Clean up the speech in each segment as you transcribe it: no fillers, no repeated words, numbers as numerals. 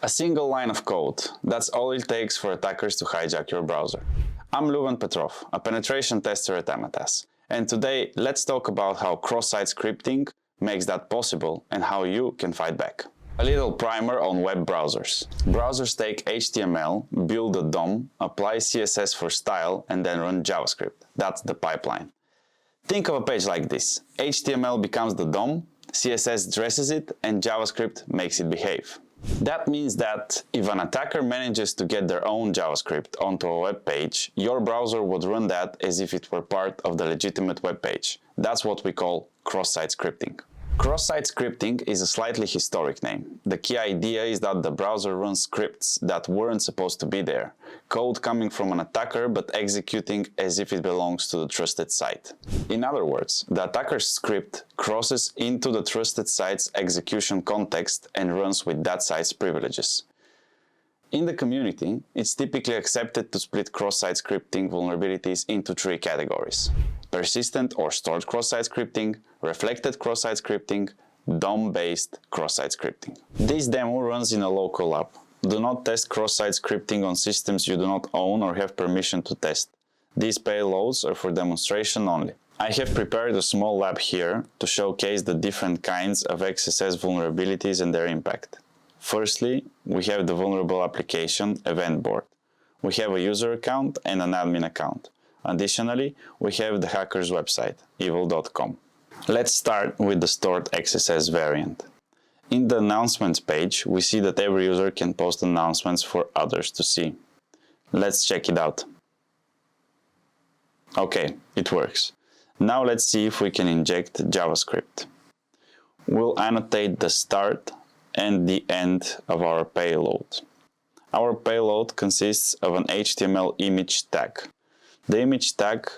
A single line of code, that's all it takes for attackers to hijack your browser. I'm Luvan Petrov, a penetration tester at AMATAS, and today let's talk about how cross-site scripting makes that possible and how you can fight back. A little primer on web browsers. Browsers take HTML, build a DOM, apply CSS for style, and then run JavaScript. That's the pipeline. Think of a page like this. HTML becomes the DOM, CSS dresses it, and JavaScript makes it behave. That means that if an attacker manages to get their own JavaScript onto a web page, your browser would run that as if it were part of the legitimate web page. That's what we call cross-site scripting. Cross-site scripting is a slightly historic name. The key idea is that the browser runs scripts that weren't supposed to be there, code coming from an attacker but executing as if it belongs to the trusted site. In other words, the attacker's script crosses into the trusted site's execution context and runs with that site's privileges. In the community, it's typically accepted to split cross-site scripting vulnerabilities into three categories: persistent or stored cross-site scripting, reflected cross-site scripting, DOM-based cross-site scripting. This demo runs in a local lab. Do not test cross-site scripting on systems you do not own or have permission to test. These payloads are for demonstration only. I have prepared a small lab here to showcase the different kinds of XSS vulnerabilities and their impact. Firstly, we have the vulnerable application event board. We have a user account and an admin account. Additionally, we have the hacker's website, evil.com. Let's start with the stored XSS variant. In the announcements page, we see that every user can post announcements for others to see. Let's check it out. Okay, it works. Now let's see if we can inject JavaScript. We'll annotate the start and the end of our payload. Our payload consists of an HTML image tag. The image tag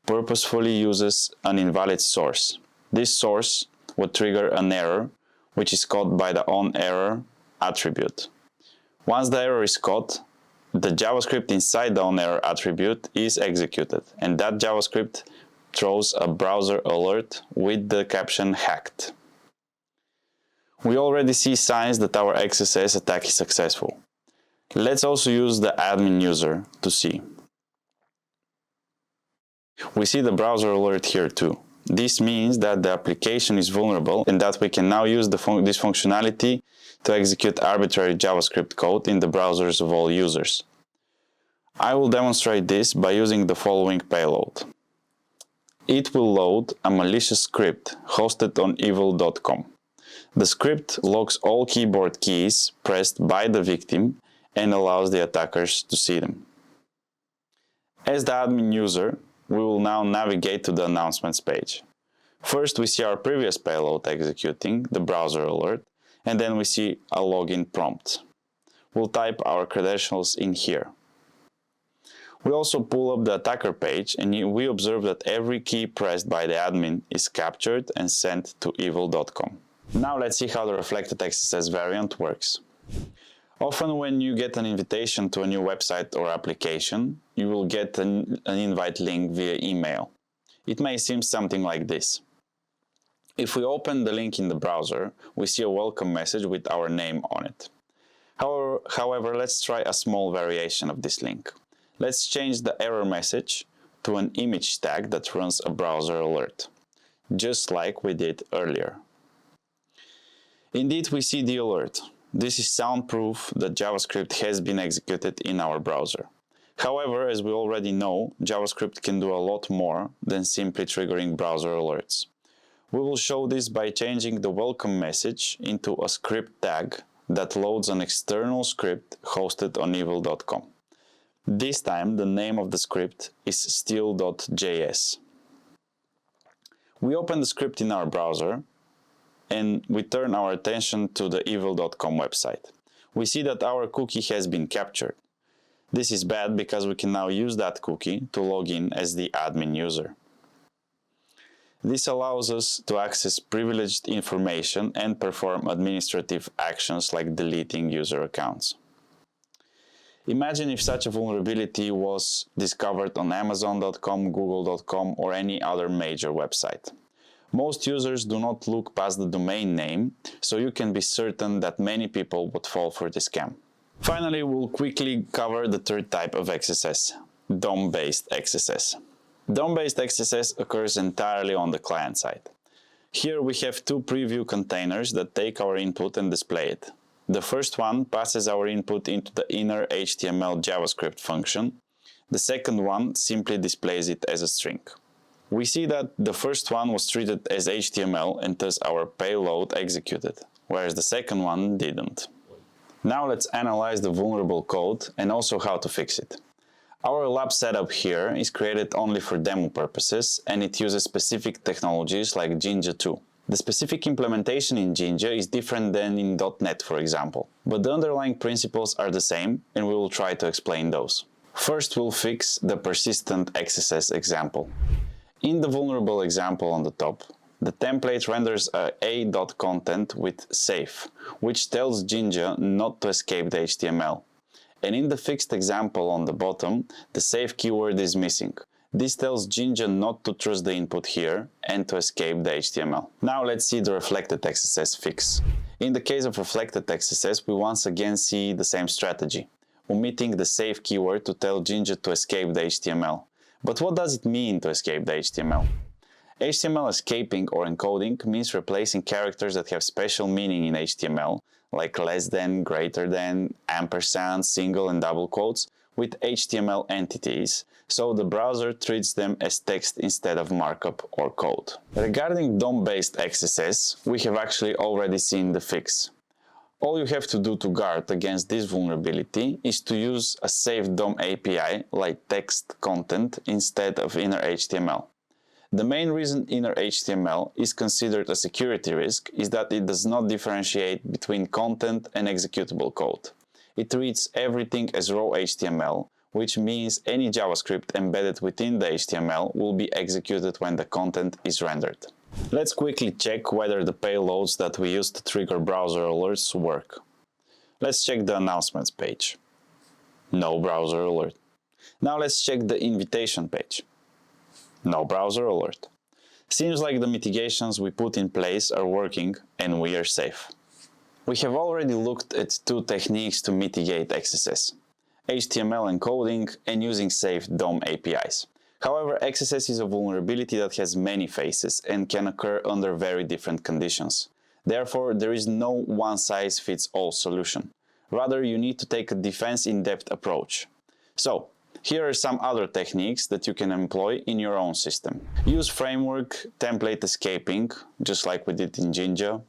purposefully uses an invalid source. This source would trigger an error, which is caught by the onError attribute. Once the error is caught, the JavaScript inside the onError attribute is executed, and that JavaScript throws a browser alert with the caption hacked. We already see signs that our XSS attack is successful. Let's also use the admin user to see. We see the browser alert here too. This means that the application is vulnerable and that we can now use this functionality to execute arbitrary JavaScript code in the browsers of all users. I will demonstrate this by using the following payload. It will load a malicious script hosted on evil.com. The script logs all keyboard keys pressed by the victim and allows the attackers to see them. As the admin user, we will now navigate to the announcements page. First, we see our previous payload executing the browser alert, and then we see a login prompt. We'll type our credentials in here. We also pull up the attacker page, and we observe that every key pressed by the admin is captured and sent to evil.com. Now let's see how the reflected XSS variant works. Often when you get an invitation to a new website or application, you will get an invite link via email. It may seem something like this. If we open the link in the browser, we see a welcome message with our name on it. However, let's try a small variation of this link. Let's change the error message to an image tag that runs a browser alert, just like we did earlier. Indeed, we see the alert. This is soundproof that JavaScript has been executed in our browser. However, as we already know, JavaScript can do a lot more than simply triggering browser alerts. We will show this by changing the welcome message into a script tag that loads an external script hosted on evil.com. This time, the name of the script is still.js. We open the script in our browser, and we turn our attention to the evil.com website. We see that our cookie has been captured. This is bad because we can now use that cookie to log in as the admin user. This allows us to access privileged information and perform administrative actions like deleting user accounts. Imagine if such a vulnerability was discovered on Amazon.com, Google.com, or any other major website. Most users do not look past the domain name, so you can be certain that many people would fall for this scam. Finally, we'll quickly cover the third type of XSS, DOM-based XSS. DOM-based XSS occurs entirely on the client side. Here we have two preview containers that take our input and display it. The first one passes our input into the inner HTML JavaScript function. The second one simply displays it as a string. We see that the first one was treated as HTML and thus our payload executed, whereas the second one didn't. Now let's analyze the vulnerable code and also how to fix it. Our lab setup here is created only for demo purposes and it uses specific technologies like Jinja 2. The specific implementation in Jinja is different than in .NET, for example, but the underlying principles are the same and we will try to explain those. First, we'll fix the persistent XSS example. In the vulnerable example on the top, the template renders a.content with safe, which tells Jinja not to escape the HTML. And in the fixed example on the bottom, the safe keyword is missing. This tells Jinja not to trust the input here and to escape the HTML. Now let's see the reflected XSS fix. In the case of reflected XSS, we once again see the same strategy, omitting the safe keyword to tell Jinja to escape the HTML. But what does it mean to escape the HTML? HTML escaping or encoding means replacing characters that have special meaning in HTML, like less than, greater than, ampersand, single and double quotes, with HTML entities, so the browser treats them as text instead of markup or code. Regarding DOM-based XSS, we have actually already seen the fix. All you have to do to guard against this vulnerability is to use a safe DOM API like text content instead of inner HTML. The main reason inner HTML is considered a security risk is that it does not differentiate between content and executable code. It treats everything as raw HTML, which means any JavaScript embedded within the HTML will be executed when the content is rendered. Let's quickly check whether the payloads that we use to trigger browser alerts work. Let's check the announcements page. No browser alert. Now let's check the invitation page. No browser alert. Seems like the mitigations we put in place are working and we are safe. We have already looked at two techniques to mitigate XSS: HTML encoding and using safe DOM APIs. However, XSS is a vulnerability that has many faces and can occur under very different conditions. Therefore, there is no one-size-fits-all solution. Rather, you need to take a defense-in-depth approach. So, here are some other techniques that you can employ in your own system. Use framework template escaping, just like we did in Jinja.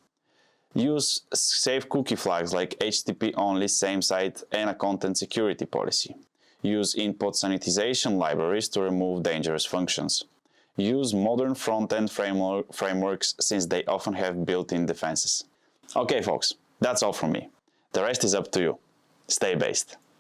Use safe cookie flags like HTTP only, same site, and a content security policy. Use input sanitization libraries to remove dangerous functions. Use modern front-end frameworks since they often have built-in defenses. Okay folks, that's all from me. The rest is up to you. Stay based.